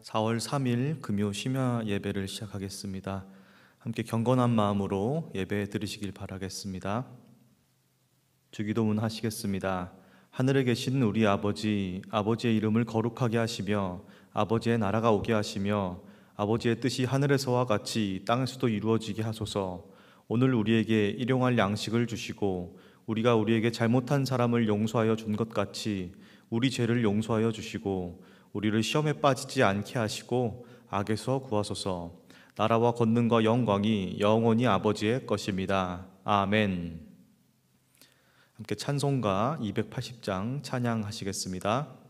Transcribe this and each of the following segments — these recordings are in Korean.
4월 3일 금요 심야 예배를 시작하겠습니다. 함께 경건한 마음으로 예배 드리시길 바라겠습니다. 주기도문 하시겠습니다. 하늘에 계신 우리 아버지, 아버지의 이름을 거룩하게 하시며 아버지의 나라가 오게 하시며 아버지의 뜻이 하늘에서와 같이 땅에서도 이루어지게 하소서. 오늘 우리에게 일용할 양식을 주시고 우리가 우리에게 잘못한 사람을 용서하여 준 것 같이 우리 죄를 용서하여 주시고 우리를 시험에 빠지지 않게 하시고 악에서 구하소서. 나라와 권능과 영광이 영원히 아버지의 것입니다. 아멘. 함께 찬송가 280장 찬양하시겠습니다.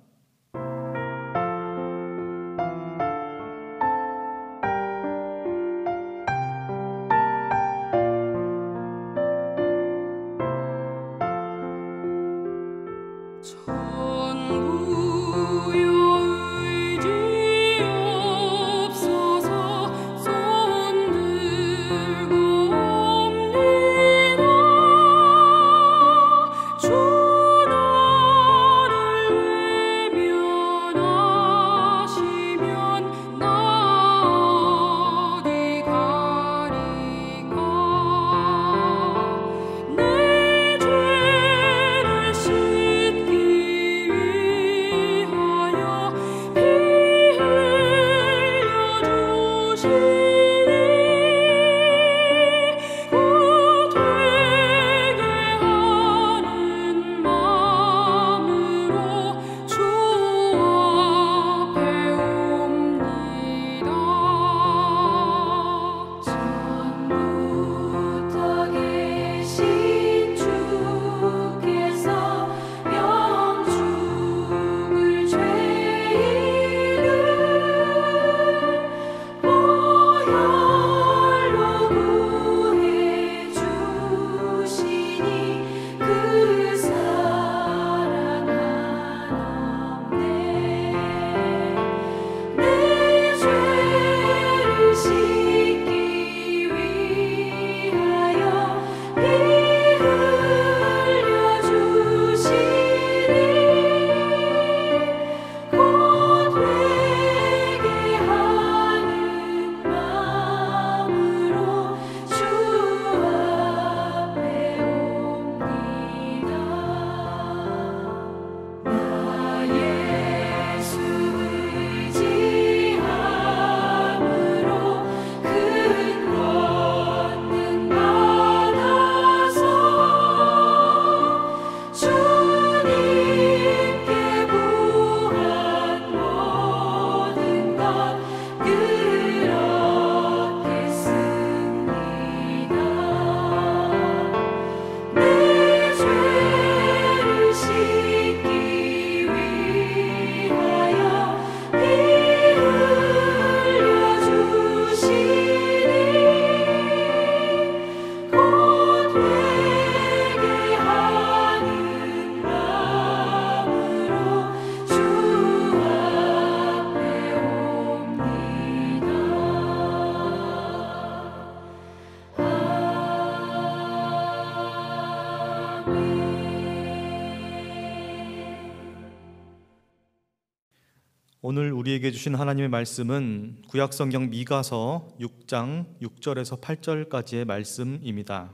오늘 우리에게 주신 하나님의 말씀은 구약성경 미가서 6장 6절에서 8절까지의 말씀입니다.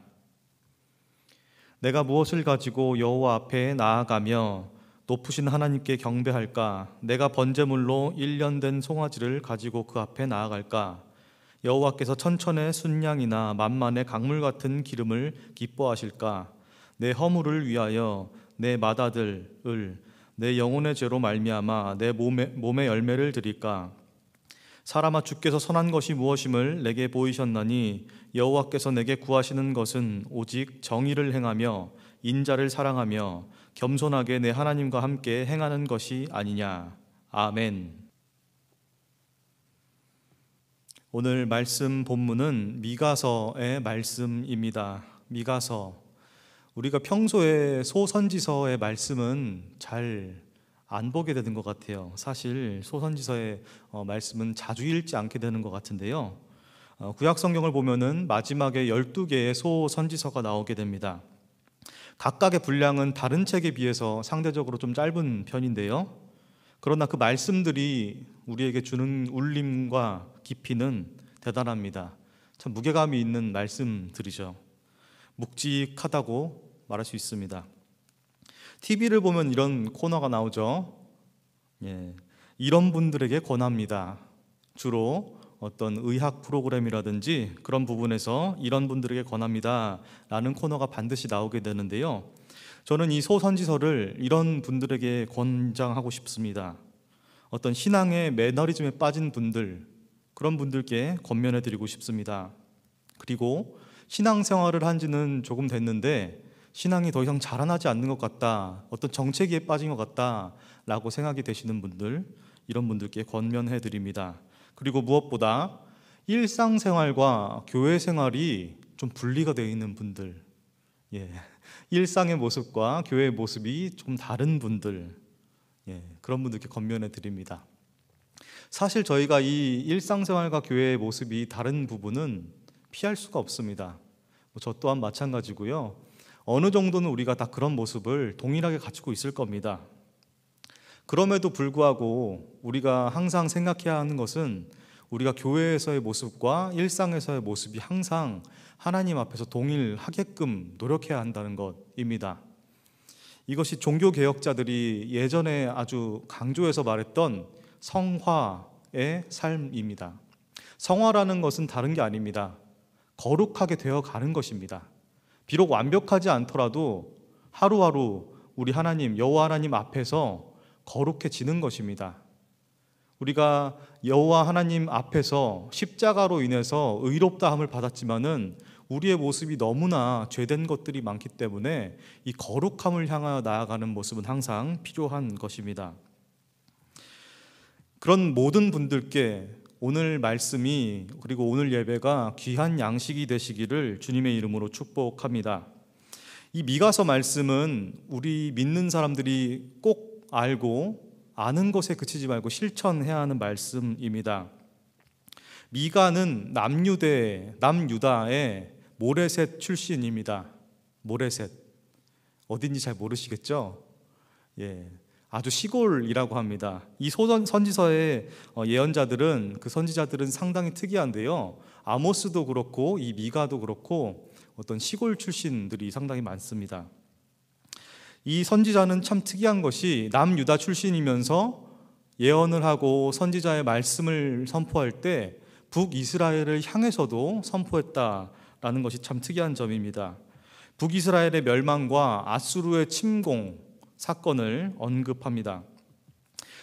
내가 무엇을 가지고 여호와 앞에 나아가며 높으신 하나님께 경배할까? 내가 번제물로 1년 된 송아지를 가지고 그 앞에 나아갈까? 여호와께서 천천의 순양이나 만만의 강물 같은 기름을 기뻐하실까? 내 허물을 위하여 내 맏아들을 내 영혼의 죄로 말미암아 내 몸의 열매를 드릴까? 사람아, 주께서 선한 것이 무엇임을 내게 보이셨나니 여호와께서 내게 구하시는 것은 오직 정의를 행하며 인자를 사랑하며 겸손하게 내 하나님과 함께 행하는 것이 아니냐. 아멘. 오늘 말씀 본문은 미가서의 말씀입니다. 미가서. 우리가 평소에 소선지서의 말씀은 잘 안 보게 되는 것 같아요. 사실 소선지서의 말씀은 자주 읽지 않게 되는 것 같은데요. 구약성경을 보면은 마지막에 12개의 소선지서가 나오게 됩니다. 각각의 분량은 다른 책에 비해서 상대적으로 좀 짧은 편인데요. 그러나 그 말씀들이 우리에게 주는 울림과 깊이는 대단합니다. 참 무게감이 있는 말씀들이죠. 묵직하다고 말할 수 있습니다. TV를 보면 이런 코너가 나오죠. 이런 분들에게 권합니다. 주로 어떤 의학 프로그램이라든지 그런 부분에서 이런 분들에게 권합니다 라는 코너가 반드시 나오게 되는데요, 저는 이 소선지서를 이런 분들에게 권장하고 싶습니다. 어떤 신앙의 매너리즘에 빠진 분들, 그런 분들께 권면해 드리고 싶습니다. 그리고 신앙생활을 한 지는 조금 됐는데 신앙이 더 이상 자라나지 않는 것 같다, 어떤 정체기에 빠진 것 같다 라고 생각이 되시는 분들, 이런 분들께 권면해 드립니다. 그리고 무엇보다 일상생활과 교회생활이 좀 분리가 되어 있는 분들, 일상의 모습과 교회의 모습이 좀 다른 분들, 그런 분들께 권면해 드립니다. 사실 저희가 이 일상생활과 교회의 모습이 다른 부분은 피할 수가 없습니다. 저 또한 마찬가지고요. 어느 정도는 우리가 다 그런 모습을 동일하게 가지고 있을 겁니다. 그럼에도 불구하고 우리가 항상 생각해야 하는 것은 우리가 교회에서의 모습과 일상에서의 모습이 항상 하나님 앞에서 동일하게끔 노력해야 한다는 것입니다. 이것이 종교개혁자들이 예전에 아주 강조해서 말했던 성화의 삶입니다. 성화라는 것은 다른 게 아닙니다. 거룩하게 되어가는 것입니다. 비록 완벽하지 않더라도 하루하루 우리 하나님, 여호와 하나님 앞에서 거룩해지는 것입니다. 우리가 여호와 하나님 앞에서 십자가로 인해서 의롭다함을 받았지만은 우리의 모습이 너무나 죄된 것들이 많기 때문에 이 거룩함을 향하여 나아가는 모습은 항상 필요한 것입니다. 그런 모든 분들께 오늘 말씀이, 그리고 오늘 예배가 귀한 양식이 되시기를 주님의 이름으로 축복합니다. 이 미가서 말씀은 우리 믿는 사람들이 꼭 알고 아는 것에 그치지 말고 실천해야 하는 말씀입니다. 미가는 남유다의 모레셋 출신입니다. 모레셋, 어딘지 잘 모르시겠죠? 아주 시골이라고 합니다. 이 선지서의 예언자들은, 그 선지자들은 상당히 특이한데요, 아모스도 그렇고 이 미가도 그렇고 어떤 시골 출신들이 상당히 많습니다. 이 선지자는 참 특이한 것이 남유다 출신이면서 예언을 하고 선지자의 말씀을 선포할 때 북이스라엘을 향해서도 선포했다라는 것이 참 특이한 점입니다. 북이스라엘의 멸망과 아수르의 침공 사건을 언급합니다.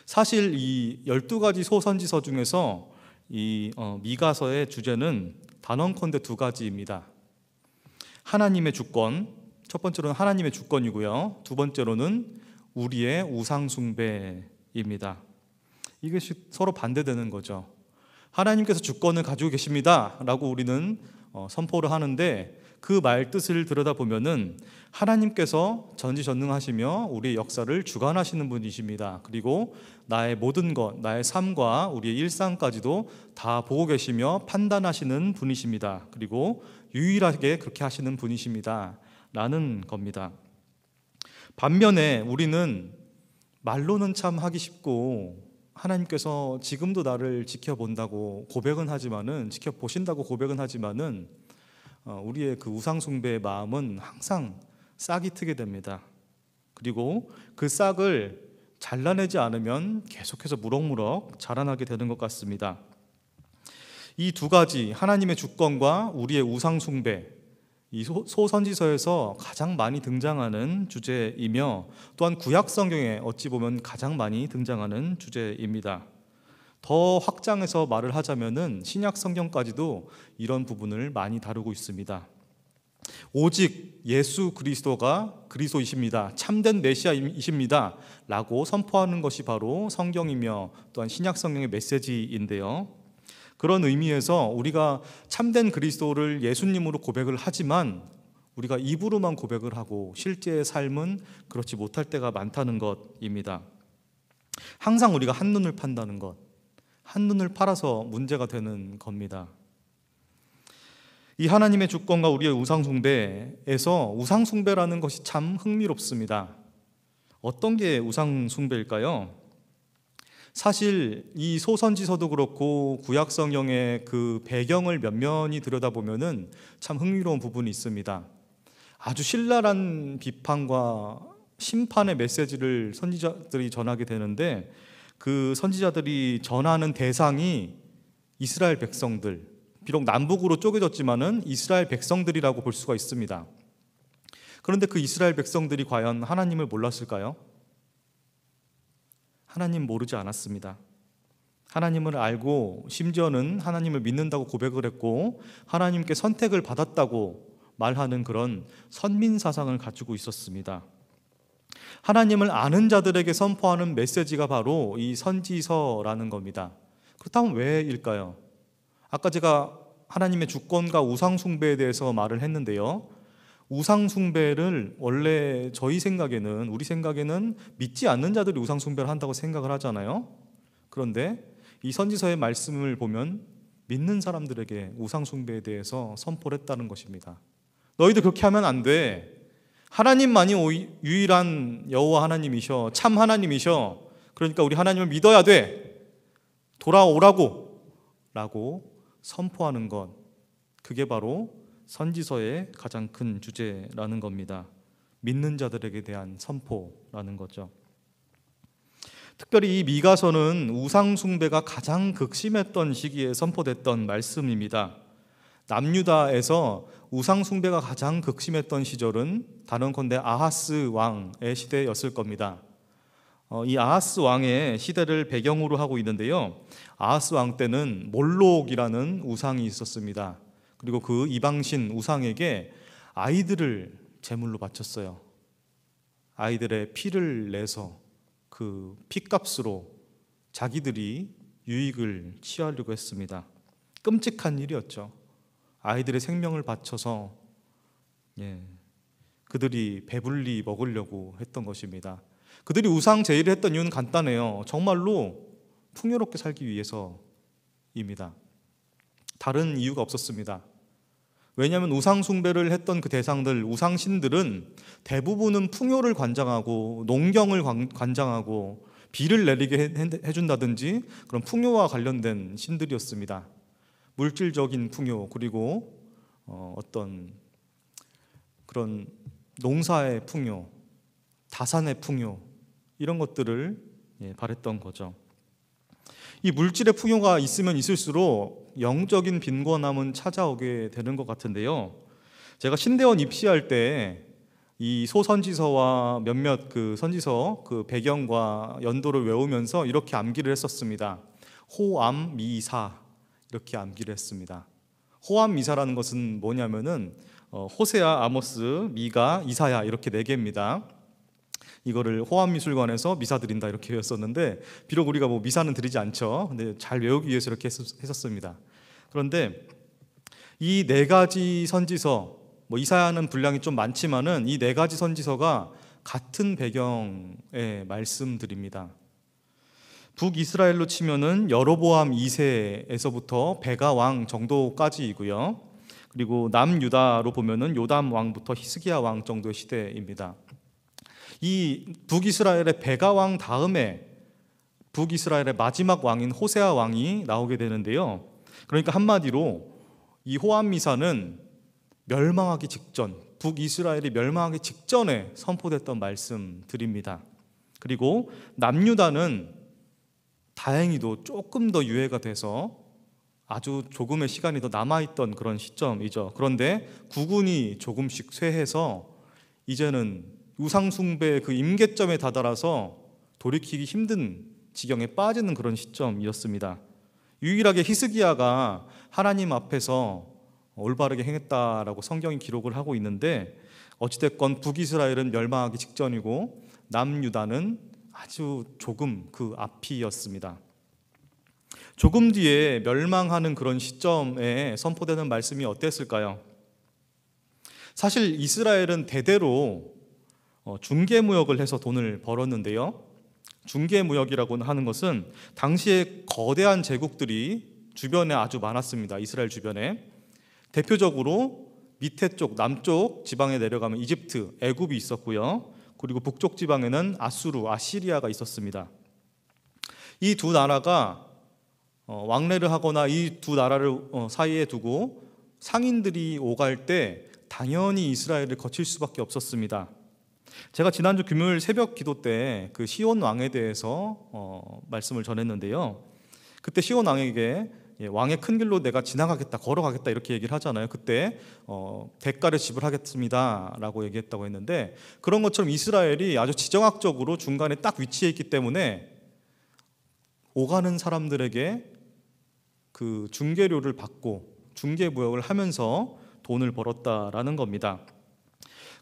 사실 이 12가지 소선지서 중에서 이 미가서의 주제는 단언컨대 두 가지입니다. 하나님의 주권, 첫 번째로는 하나님의 주권이고요, 두 번째로는 우리의 우상 숭배입니다. 이것이 서로 반대되는 거죠. 하나님께서 주권을 가지고 계십니다 라고 우리는 선포를 하는데, 그 말 뜻을 들여다보면은 하나님께서 전지전능하시며 우리의 역사를 주관하시는 분이십니다. 그리고 나의 모든 것, 나의 삶과 우리의 일상까지도 다 보고 계시며 판단하시는 분이십니다. 그리고 유일하게 그렇게 하시는 분이십니다 라는 겁니다. 반면에 우리는 말로는 참 하기 쉽고 하나님께서 지금도 나를 지켜본다고 고백은 하지만은, 지켜보신다고 고백은 하지만은 우리의 그 우상숭배의 마음은 항상 싹이 트게 됩니다. 그리고 그 싹을 잘라내지 않으면 계속해서 무럭무럭 자라나게 되는 것 같습니다. 이 두 가지, 하나님의 주권과 우리의 우상숭배, 이 소선지서에서 가장 많이 등장하는 주제이며 또한 구약 성경에 어찌 보면 가장 많이 등장하는 주제입니다. 더 확장해서 말을 하자면은 신약 성경까지도 이런 부분을 많이 다루고 있습니다. 오직 예수 그리스도가 그리스도이십니다, 참된 메시아이십니다 라고 선포하는 것이 바로 성경이며 또한 신약 성경의 메시지인데요, 그런 의미에서 우리가 참된 그리스도를 예수님으로 고백을 하지만 우리가 입으로만 고백을 하고 실제의 삶은 그렇지 못할 때가 많다는 것입니다. 항상 우리가 한눈을 판다는 것, 한눈을 팔아서 문제가 되는 겁니다. 이 하나님의 주권과 우리의 우상숭배에서 우상숭배라는 것이 참 흥미롭습니다. 어떤 게 우상숭배일까요? 사실 이 소선지서도 그렇고 구약 성경의 그 배경을 면면히 들여다보면은 참 흥미로운 부분이 있습니다. 아주 신랄한 비판과 심판의 메시지를 선지자들이 전하게 되는데, 그 선지자들이 전하는 대상이 이스라엘 백성들, 비록 남북으로 쪼개졌지만은 이스라엘 백성들이라고 볼 수가 있습니다. 그런데 그 이스라엘 백성들이 과연 하나님을 몰랐을까요? 하나님 모르지 않았습니다. 하나님을 알고 심지어는 하나님을 믿는다고 고백을 했고 하나님께 선택을 받았다고 말하는 그런 선민 사상을 가지고 있었습니다. 하나님을 아는 자들에게 선포하는 메시지가 바로 이 선지서라는 겁니다. 그렇다면 왜일까요? 아까 제가 하나님의 주권과 우상 숭배에 대해서 말을 했는데요. 우상 숭배를 원래 우리 생각에는 믿지 않는 자들이 우상 숭배를 한다고 생각을 하잖아요. 그런데 이 선지서의 말씀을 보면 믿는 사람들에게 우상 숭배에 대해서 선포를 했다는 것입니다. 너희들 그렇게 하면 안 돼. 하나님만이 유일한 여호와 하나님이셔. 참 하나님이셔. 그러니까 우리 하나님을 믿어야 돼. 돌아오라고 라고 선포하는 것, 그게 바로 선지서의 가장 큰 주제라는 겁니다. 믿는 자들에게 대한 선포라는 거죠. 특별히 이 미가서는 우상 숭배가 가장 극심했던 시기에 선포됐던 말씀입니다. 남유다에서 우상 숭배가 가장 극심했던 시절은 단언컨대 아하스 왕의 시대였을 겁니다. 이 아하스 왕의 시대를 배경으로 하고 있는데요. 아하스 왕 때는 몰록이라는 우상이 있었습니다. 그리고 그 이방신 우상에게 아이들을 제물로 바쳤어요. 아이들의 피를 내서 그 피값으로 자기들이 유익을 취하려고 했습니다. 끔찍한 일이었죠. 아이들의 생명을 바쳐서 그들이 배불리 먹으려고 했던 것입니다. 그들이 우상 제의를 했던 이유는 간단해요. 정말로 풍요롭게 살기 위해서입니다. 다른 이유가 없었습니다. 왜냐하면 우상 숭배를 했던 그 대상들, 우상신들은 대부분은 풍요를 관장하고 농경을 관장하고 비를 내리게 해준다든지 그런 풍요와 관련된 신들이었습니다. 물질적인 풍요, 그리고 어떤 그런 농사의 풍요, 다산의 풍요, 이런 것들을 바랬던 거죠. 이 물질의 풍요가 있으면 있을수록 영적인 빈곤함은 찾아오게 되는 것 같은데요. 제가 신대원 입시할 때 이 소선지서와 몇몇 그 선지서 그 배경과 연도를 외우면서 이렇게 암기를 했었습니다. 호암미사, 이렇게 암기를 했습니다. 호암미사라는 것은 뭐냐면은 호세아, 아모스, 미가, 이사야, 이렇게 4개입니다. 이거를 호암미술관에서 미사 드린다 이렇게 외웠었는데, 비록 우리가 뭐 미사는 드리지 않죠. 근데 잘 외우기 위해서 이렇게 했었습니다. 그런데 이 4가지 선지서, 뭐 이사야는 분량이 좀 많지만은 이 4가지 선지서가 같은 배경의 말씀들입니다. 북이스라엘로 치면은 여로보암 2세에서부터 베가 왕 정도까지이고요. 그리고 남유다로 보면은 요담 왕부터 히스기야 왕 정도의 시대입니다. 이 북이스라엘의 베가 왕 다음에 북이스라엘의 마지막 왕인 호세아 왕이 나오게 되는데요. 그러니까 한마디로 이 호암미사는 멸망하기 직전, 북이스라엘이 멸망하기 직전에 선포됐던 말씀들입니다. 그리고 남유다는 다행히도 조금 더 유예가 돼서 아주 조금의 시간이 더 남아있던 그런 시점이죠. 그런데 국운이 조금씩 쇠해서 이제는 우상숭배의 그 임계점에 다다라서 돌이키기 힘든 지경에 빠지는 그런 시점이었습니다. 유일하게 히스기야가 하나님 앞에서 올바르게 행했다라고 성경이 기록을 하고 있는데, 어찌됐건 북이스라엘은 멸망하기 직전이고 남유다는 아주 조금 그 앞이었습니다. 조금 뒤에 멸망하는 그런 시점에 선포되는 말씀이 어땠을까요? 사실 이스라엘은 대대로 중개무역을 해서 돈을 벌었는데요. 중개무역이라고 하는 것은 당시에 거대한 제국들이 주변에 아주 많았습니다. 이스라엘 주변에. 대표적으로 밑에 쪽, 남쪽 지방에 내려가면 이집트, 애굽이 있었고요. 그리고 북쪽 지방에는 아수르, 아시리아가 있었습니다. 이 두 나라가 왕래를 하거나 이 두 나라를 사이에 두고 상인들이 오갈 때 당연히 이스라엘을 거칠 수밖에 없었습니다. 제가 지난주 금요일 새벽 기도 때 그 시온 왕에 대해서 말씀을 전했는데요. 그때 시온 왕에게 왕의 큰 길로 내가 지나가겠다, 걸어가겠다 이렇게 얘기를 하잖아요. 그때 대가를 지불하겠습니다 라고 얘기했다고 했는데, 그런 것처럼 이스라엘이 아주 지정학적으로 중간에 딱 위치해 있기 때문에 오가는 사람들에게 그 중개료를 받고 중개무역을 하면서 돈을 벌었다라는 겁니다.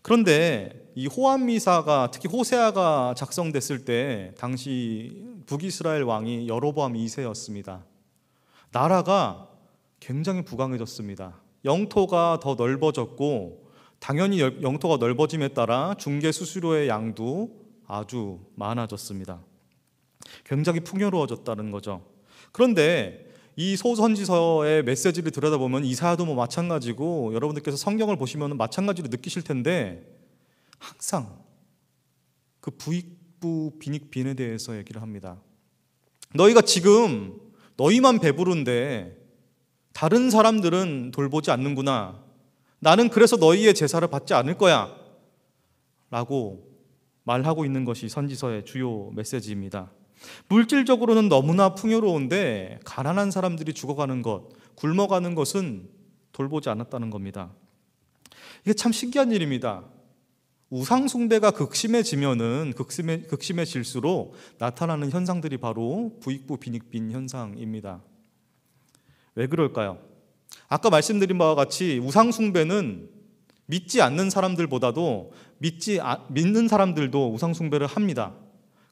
그런데 이 호암미사가, 특히 호세아가 작성됐을 때 당시 북이스라엘 왕이 여로보암 2세였습니다. 나라가 굉장히 부강해졌습니다. 영토가 더 넓어졌고, 당연히 영토가 넓어짐에 따라 중개 수수료의 양도 아주 많아졌습니다. 굉장히 풍요로워졌다는 거죠. 그런데 이 소선지서의 메시지를 들여다보면 이사야도 마찬가지고, 여러분들께서 성경을 보시면 마찬가지로 느끼실 텐데, 항상 그 부익부 빈익빈에 대해서 얘기를 합니다. 너희가 지금 너희만 배부른데 다른 사람들은 돌보지 않는구나. 나는 그래서 너희의 제사를 받지 않을 거야 라고 말하고 있는 것이 선지서의 주요 메시지입니다. 물질적으로는 너무나 풍요로운데 가난한 사람들이 죽어가는 것, 굶어가는 것은 돌보지 않았다는 겁니다. 이게 참 신기한 일입니다. 우상숭배가 극심해지면은 극심해질수록 나타나는 현상들이 바로 부익부 빈익빈 현상입니다. 왜 그럴까요? 아까 말씀드린 바와 같이 우상숭배는 믿지 않는 사람들보다도 믿는 사람들도 우상숭배를 합니다.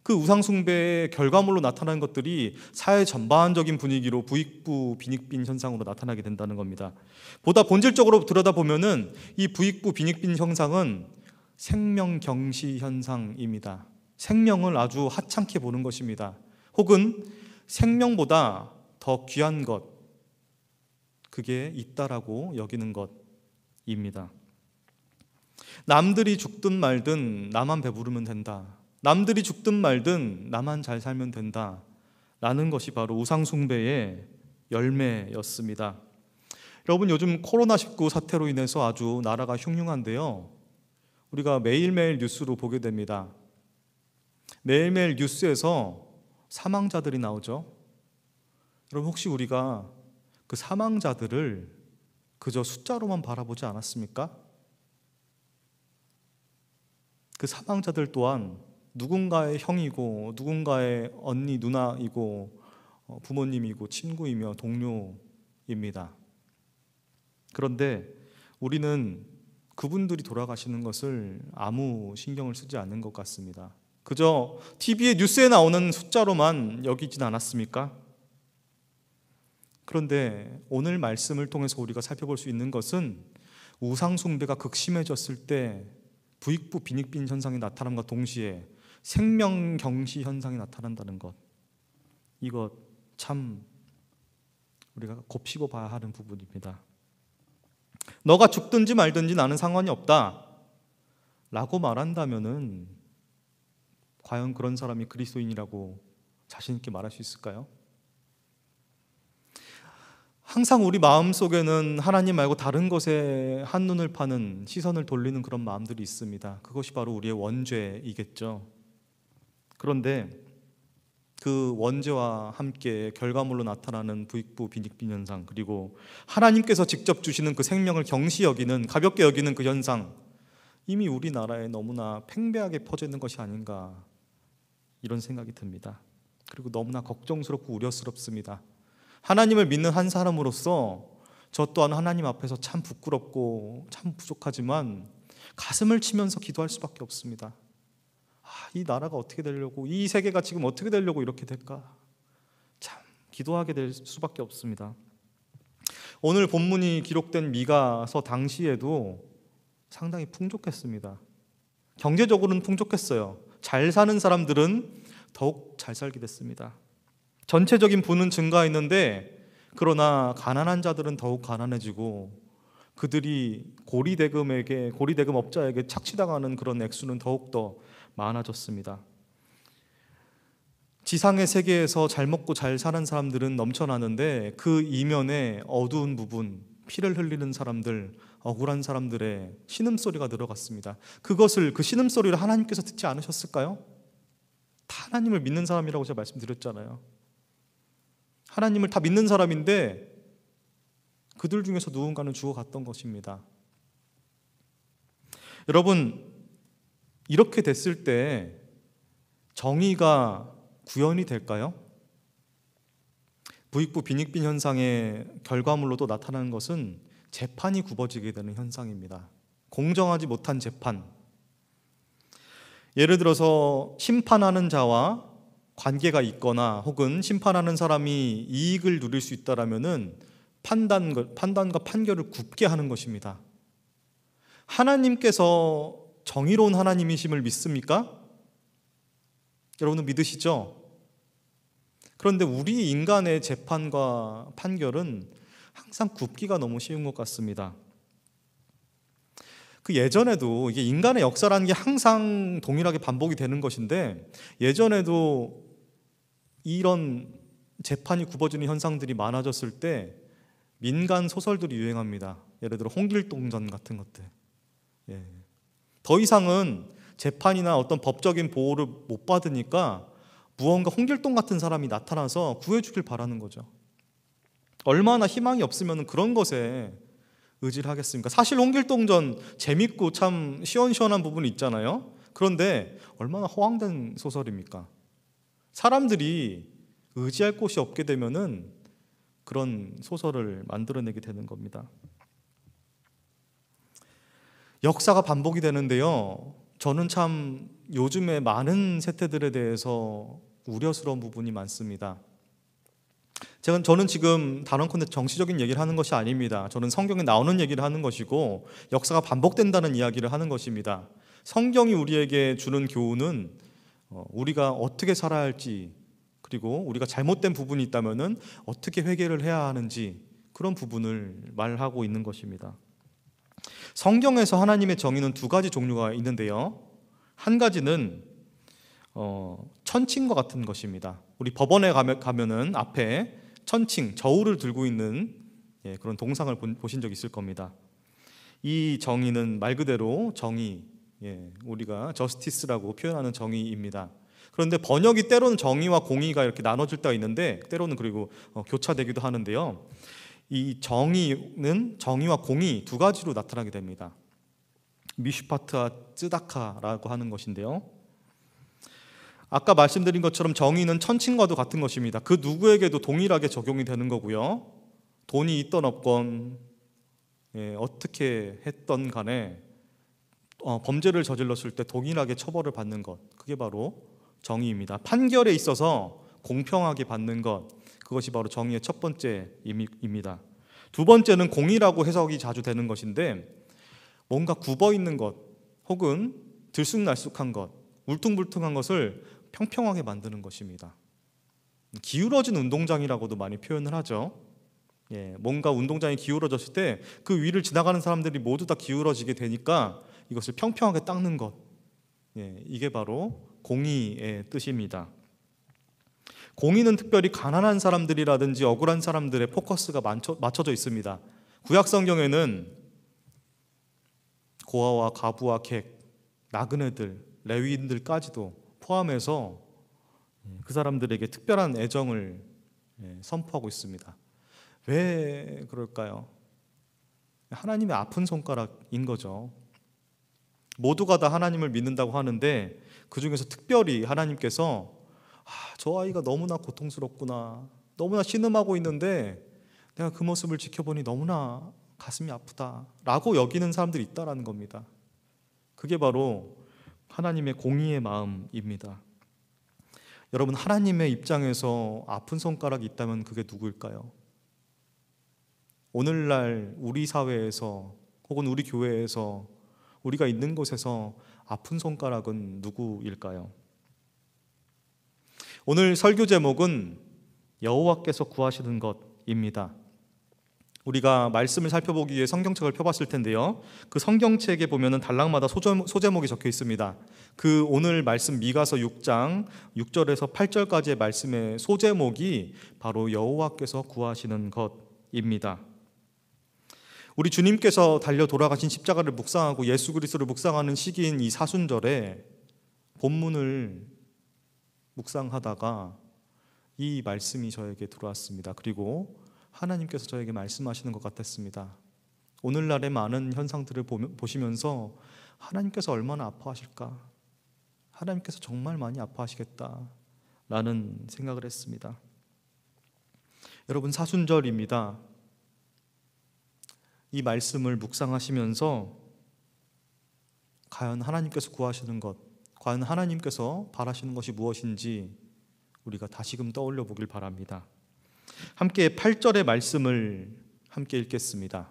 그 우상숭배의 결과물로 나타나는 것들이 사회 전반적인 분위기로 부익부 빈익빈 현상으로 나타나게 된다는 겁니다. 보다 본질적으로 들여다보면은 이 부익부 빈익빈 현상은 생명경시 현상입니다. 생명을 아주 하찮게 보는 것입니다. 혹은 생명보다 더 귀한 것, 그게 있다라고 여기는 것입니다. 남들이 죽든 말든 나만 배부르면 된다. 남들이 죽든 말든 나만 잘 살면 된다 라는 것이 바로 우상숭배의 열매였습니다. 여러분, 요즘 코로나19 사태로 인해서 아주 나라가 흉흉한데요, 우리가 매일매일 뉴스로 보게 됩니다. 매일매일 뉴스에서 사망자들이 나오죠. 여러분, 혹시 우리가 그 사망자들을 그저 숫자로만 바라보지 않았습니까? 그 사망자들 또한 누군가의 형이고 누군가의 언니, 누나이고 부모님이고 친구이며 동료입니다. 그런데 우리는 그분들이 돌아가시는 것을 아무 신경을 쓰지 않는 것 같습니다. 그저 TV에 뉴스에 나오는 숫자로만 여기진 않았습니까? 그런데 오늘 말씀을 통해서 우리가 살펴볼 수 있는 것은 우상숭배가 극심해졌을 때 부익부 빈익빈 현상이 나타남과 동시에 생명경시 현상이 나타난다는 것, 이것 참 우리가 곱씹어 봐야 하는 부분입니다. 너가 죽든지 말든지 나는 상관이 없다 라고 말한다면은 과연 그런 사람이 그리스도인이라고 자신 있게 말할 수 있을까요? 항상 우리 마음속에는 하나님 말고 다른 것에 한눈을 파는, 시선을 돌리는 그런 마음들이 있습니다. 그것이 바로 우리의 원죄이겠죠. 그런데 그 원죄와 함께 결과물로 나타나는 부익부 빈익빈 현상, 그리고 하나님께서 직접 주시는 그 생명을 경시 여기는, 가볍게 여기는 그 현상, 이미 우리나라에 너무나 팽배하게 퍼져 있는 것이 아닌가, 이런 생각이 듭니다. 그리고 너무나 걱정스럽고 우려스럽습니다. 하나님을 믿는 한 사람으로서 저 또한 하나님 앞에서 참 부끄럽고 참 부족하지만 가슴을 치면서 기도할 수밖에 없습니다. 이 나라가 어떻게 되려고, 이 세계가 지금 어떻게 되려고 이렇게 될까, 참 기도하게 될 수밖에 없습니다. 오늘 본문이 기록된 미가서 당시에도 상당히 풍족했습니다. 경제적으로는 풍족했어요. 잘 사는 사람들은 더욱 잘 살게 됐습니다. 전체적인 부는 증가했는데, 그러나 가난한 자들은 더욱 가난해지고 그들이 고리대금 업자에게 착취당하는 그런 액수는 더욱더 많아졌습니다. 지상의 세계에서 잘 먹고 잘 사는 사람들은 넘쳐나는데 그 이면에 어두운 부분, 피를 흘리는 사람들, 억울한 사람들의 신음소리가 들어갔습니다. 그 신음소리를 하나님께서 듣지 않으셨을까요? 다 하나님을 믿는 사람이라고 제가 말씀드렸잖아요. 하나님을 다 믿는 사람인데 그들 중에서 누군가는 죽어갔던 것입니다. 여러분, 이렇게 됐을 때 정의가 구현이 될까요? 부익부 빈익빈 현상의 결과물로도 나타나는 것은 재판이 굽어지게 되는 현상입니다. 공정하지 못한 재판. 예를 들어서 심판하는 자와 관계가 있거나 혹은 심판하는 사람이 이익을 누릴 수 있다라면은 판단과 판결을 굽게 하는 것입니다. 하나님께서 정의로운 하나님이심을 믿습니까? 여러분은 믿으시죠? 그런데 우리 인간의 재판과 판결은 항상 굽기가 너무 쉬운 것 같습니다. 그 예전에도 이게 인간의 역사라는 게 항상 동일하게 반복이 되는 것인데 예전에도 이런 재판이 굽어지는 현상들이 많아졌을 때 민간 소설들이 유행합니다. 예를 들어 홍길동전 같은 것들. 더 이상은 재판이나 어떤 법적인 보호를 못 받으니까 무언가 홍길동 같은 사람이 나타나서 구해주길 바라는 거죠. 얼마나 희망이 없으면 그런 것에 의지를 하겠습니까? 사실 홍길동전 재밌고 참 시원시원한 부분이 있잖아요. 그런데 얼마나 허황된 소설입니까? 사람들이 의지할 곳이 없게 되면은 그런 소설을 만들어내게 되는 겁니다. 역사가 반복이 되는데요. 저는 참 요즘에 많은 세태들에 대해서 우려스러운 부분이 많습니다. 저는 지금 단언컨대 정치적인 얘기를 하는 것이 아닙니다. 저는 성경에 나오는 얘기를 하는 것이고 역사가 반복된다는 이야기를 하는 것입니다. 성경이 우리에게 주는 교훈은 우리가 어떻게 살아야 할지, 그리고 우리가 잘못된 부분이 있다면 어떻게 회개를 해야 하는지, 그런 부분을 말하고 있는 것입니다. 성경에서 하나님의 정의는 두 가지 종류가 있는데요. 한 가지는 천칭과 같은 것입니다. 우리 법원에 가면은 앞에 천칭, 저울을 들고 있는 그런 동상을 보신 적 있을 겁니다. 이 정의는 말 그대로 정의, 우리가 저스티스라고 표현하는 정의입니다. 그런데 번역이 때로는 정의와 공의가 이렇게 나눠질 때가 있는데 때로는 그리고 교차되기도 하는데요. 이 정의는 정의와 공의 두 가지로 나타나게 됩니다. 미슈파트와 쯔다카라고 하는 것인데요. 아까 말씀드린 것처럼 정의는 천칭과도 같은 것입니다. 그 누구에게도 동일하게 적용이 되는 거고요. 돈이 있던 없건 어떻게 했던 간에 범죄를 저질렀을 때 동일하게 처벌을 받는 것, 그게 바로 정의입니다. 판결에 있어서 공평하게 받는 것, 그것이 바로 정의의 첫 번째입니다. 두 번째는 공의라고 해석이 자주 되는 것인데 뭔가 굽어 있는 것 혹은 들쑥날쑥한 것, 울퉁불퉁한 것을 평평하게 만드는 것입니다. 기울어진 운동장이라고도 많이 표현을 하죠. 뭔가 운동장이 기울어졌을 때 그 위를 지나가는 사람들이 모두 다 기울어지게 되니까 이것을 평평하게 닦는 것, 이게 바로 공의의 뜻입니다. 공의는 특별히 가난한 사람들이라든지 억울한 사람들의 포커스가 맞춰져 있습니다. 구약 성경에는 고아와 과부와 객, 나그네들, 레위인들까지도 포함해서 그 사람들에게 특별한 애정을 선포하고 있습니다. 왜 그럴까요? 하나님의 아픈 손가락인 거죠. 모두가 다 하나님을 믿는다고 하는데 그 중에서 특별히 하나님께서 저 아이가 너무나 고통스럽구나, 너무나 신음하고 있는데 내가 그 모습을 지켜보니 너무나 가슴이 아프다 라고 여기는 사람들이 있다라는 겁니다. 그게 바로 하나님의 공의의 마음입니다. 여러분, 하나님의 입장에서 아픈 손가락이 있다면 그게 누구일까요? 오늘날 우리 사회에서 혹은 우리 교회에서 우리가 있는 곳에서 아픈 손가락은 누구일까요? 오늘 설교 제목은 여호와께서 구하시는 것입니다. 우리가 말씀을 살펴보기 위해 성경책을 펴봤을 텐데요, 그 성경책에 보면은 단락마다 소제목이 적혀 있습니다. 그 오늘 말씀 미가서 6장 6절에서 8절까지의 말씀의 소제목이 바로 여호와께서 구하시는 것입니다. 우리 주님께서 달려 돌아가신 십자가를 묵상하고 예수 그리스도를 묵상하는 시기인 이 사순절에 본문을 묵상하다가 이 말씀이 저에게 들어왔습니다. 그리고 하나님께서 저에게 말씀하시는 것 같았습니다. 오늘날의 많은 현상들을 보시면서 하나님께서 얼마나 아파하실까? 하나님께서 정말 많이 아파하시겠다라는 생각을 했습니다. 여러분, 사순절입니다. 이 말씀을 묵상하시면서 과연 하나님께서 구하시는 것, 과연 하나님께서 바라시는 것이 무엇인지 우리가 다시금 떠올려 보길 바랍니다. 함께 8절의 말씀을 함께 읽겠습니다.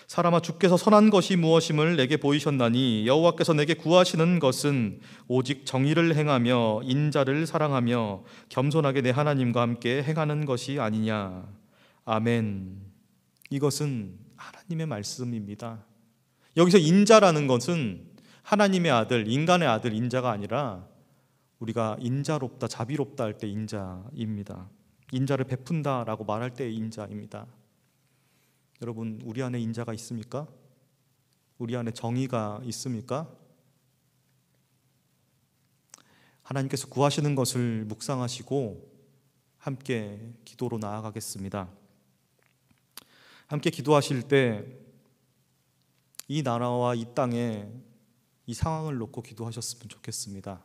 사람아, 주께서 선한 것이 무엇임을 내게 보이셨나니 여호와께서 내게 구하시는 것은 오직 정의를 행하며 인자를 사랑하며 겸손하게 내 하나님과 함께 행하는 것이 아니냐. 아멘. 이것은 하나님의 말씀입니다. 여기서 인자라는 것은 하나님의 아들, 인간의 아들 인자가 아니라 우리가 인자롭다, 자비롭다 할 때 인자입니다. 인자를 베푼다라고 말할 때의 인자입니다. 여러분, 우리 안에 인자가 있습니까? 우리 안에 정의가 있습니까? 하나님께서 구하시는 것을 묵상하시고 함께 기도로 나아가겠습니다. 함께 기도하실 때 이 나라와 이 땅에 이 상황을 놓고 기도하셨으면 좋겠습니다.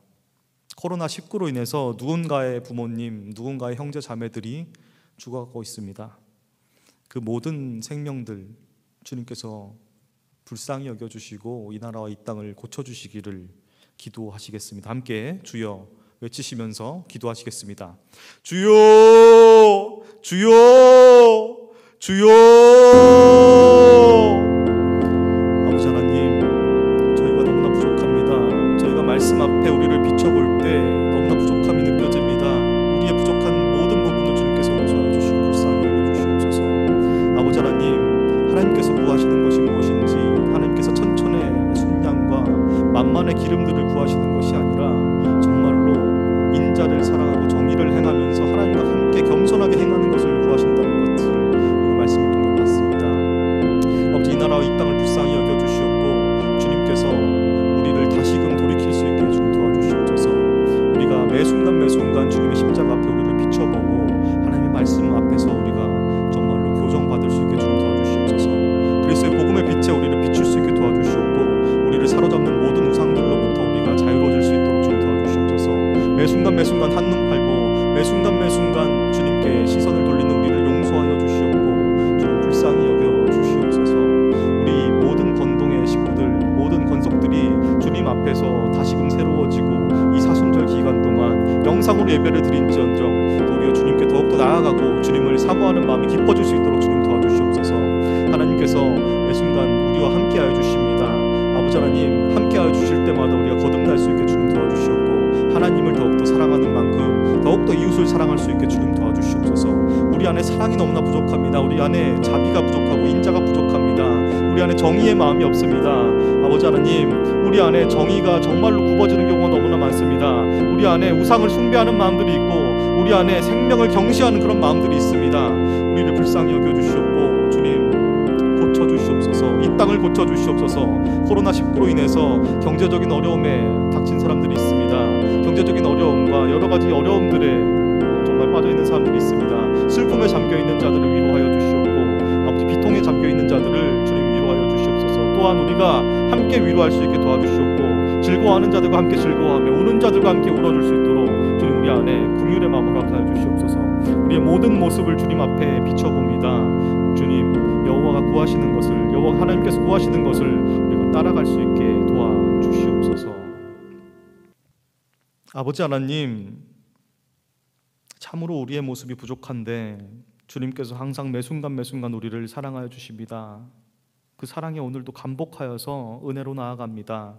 코로나19로 인해서 누군가의 부모님, 누군가의 형제 자매들이 죽어가고 있습니다. 그 모든 생명들 주님께서 불쌍히 여겨주시고 이 나라와 이 땅을 고쳐주시기를 기도하시겠습니다. 함께 주여 외치시면서 기도하시겠습니다. 주여, 주여, 주여. 아버지 하나님, 저희가 너무나 부족합니다. 저희가 말씀 앞에 우리를 비춰볼 때 너무나 부족함이 느껴집니다. 우리의 부족한 모든 부분을 주님께서 용서해 주시고 불쌍히 여겨주시옵소서. 아버지 하나님, 하나님께서 구하시는 것이 무엇인지, 하나님께서 천천의 순양과 만만의 기름들을 구하시는 것이 아니라 정말로 인자를 사랑하고 정의를 행하면서 하나님과 함께 겸손하게 행하는 것을 구하신다는 것을 우리가 말씀을 통해 봤습니다. 아버지, 이 나라와 이 땅을 불쌍히 여겨주시옵고 주님께서 우리를 다시금 돌이킬 수 있게 주님 도와주시옵소서. 우리가 매 순간 주님의 십자가 앞에 우리를 비춰보고 하나님의 말씀 앞에서 우리가 정말로 교정받을 수 있게 주님 도와주시옵소서. 그리스도의 복음의 빛에 우리를 비출 수 있게 도와주시옵고 우리를 사로잡는 모든 우상들로부터 우리가 자유로워질 수 있도록 주님 도와주시옵소서. 매 순간 한눈 팔고 매 순간 주님께 시선을 돌리는 우리를 용서하여 주시옵고 주님 불쌍히 여겨 주시옵소서. 우리 모든 건동의 식구들, 모든 권속들이 주님 앞에서 다시금 새로워지고 이 사순절 기간 동안 영상으로 예배를 드린지언정 도리어 주님께 더욱더 나아가고 주님을 사모하는 마음이 깊어질 수 있도록 주님 도와주시옵소서. 하나님께서 매 순간 우리와 함께하여 주십니다. 아버지 하나님, 함께하여 주실 때마다 우리가 거듭날 수 있게 주님 도와주시옵고 하나님을 더욱더 사랑하는 만큼 더욱더 이웃을 사랑할 수 있게 주님 도와주시옵소서. 우리 안에 사랑이 너무나 부족합니다. 우리 안에 자비가 부족하고 인자가 부족합니다. 우리 안에 정의의 마음이 없습니다. 아버지 하나님, 우리 안에 정의가 정말로 굽어지는 경우가 너무나 많습니다. 우리 안에 우상을 숭배하는 마음들이 있고 우리 안에 생명을 경시하는 그런 마음들이 있습니다. 우리를 불쌍히 여겨주시옵고 주님 고쳐주시옵소서. 이 땅을 고쳐주시옵소서. 코로나19로 인해서 경제적인 어려움에 닥친 사람들이 있습니다. 경제적인 어려움과 여러 가지 어려움들에 정말 빠져있는 사람들이 있습니다. 슬픔에 잠겨있는 자들을 위로하여 주시옵고 아버지, 비통에 잠겨있는 자들을 주님 위로하여 주시옵소서. 또한 우리가 함께 위로할 수 있게 도와주시옵고 즐거워하는 자들과 함께 즐거워하며 우는 자들과 함께 울어줄 수 있도록 주님 우리 안에 긍휼의 마음을 허락하여 주시옵소서. 우리의 모든 모습을 주님 앞에 비춰봅니다. 주님, 여호와가 구하시는 것을, 여호와 하나님께서 구하시는 것을 우리가 따라갈 수 있게 도와주시옵소서. 아버지 하나님, 참으로 우리의 모습이 부족한데 주님께서 항상 매 순간 우리를 사랑하여 주십니다. 그 사랑이 오늘도 감복하여서 은혜로 나아갑니다.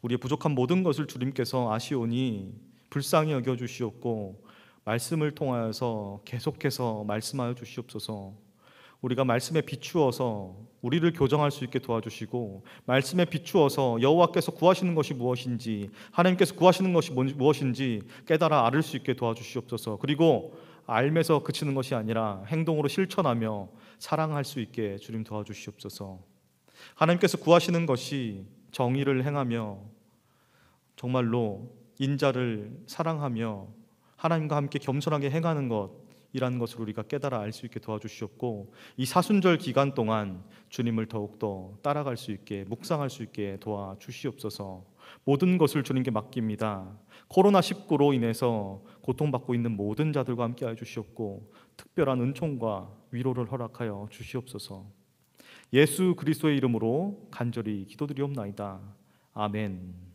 우리의 부족한 모든 것을 주님께서 아시오니 불쌍히 여겨주시옵고 말씀을 통하여서 계속해서 말씀하여 주시옵소서. 우리가 말씀에 비추어서 우리를 교정할 수 있게 도와주시고, 말씀에 비추어서 여호와께서 구하시는 것이 무엇인지, 하나님께서 구하시는 것이 무엇인지 깨달아 알을 수 있게 도와주시옵소서. 그리고 알면서 그치는 것이 아니라 행동으로 실천하며 사랑할 수 있게 주님 도와주시옵소서. 하나님께서 구하시는 것이 정의를 행하며 정말로 인자를 사랑하며 하나님과 함께 겸손하게 행하는 것이라는 것을 우리가 깨달아 알 수 있게 도와주시옵고, 이 사순절 기간 동안 주님을 더욱더 따라갈 수 있게, 묵상할 수 있게 도와주시옵소서. 모든 것을 주님께 맡깁니다. 코로나19로 인해서 고통받고 있는 모든 자들과 함께 해 주시옵고, 특별한 은총과 위로를 허락하여 주시옵소서. 예수 그리스도의 이름으로 간절히 기도드리옵나이다. 아멘.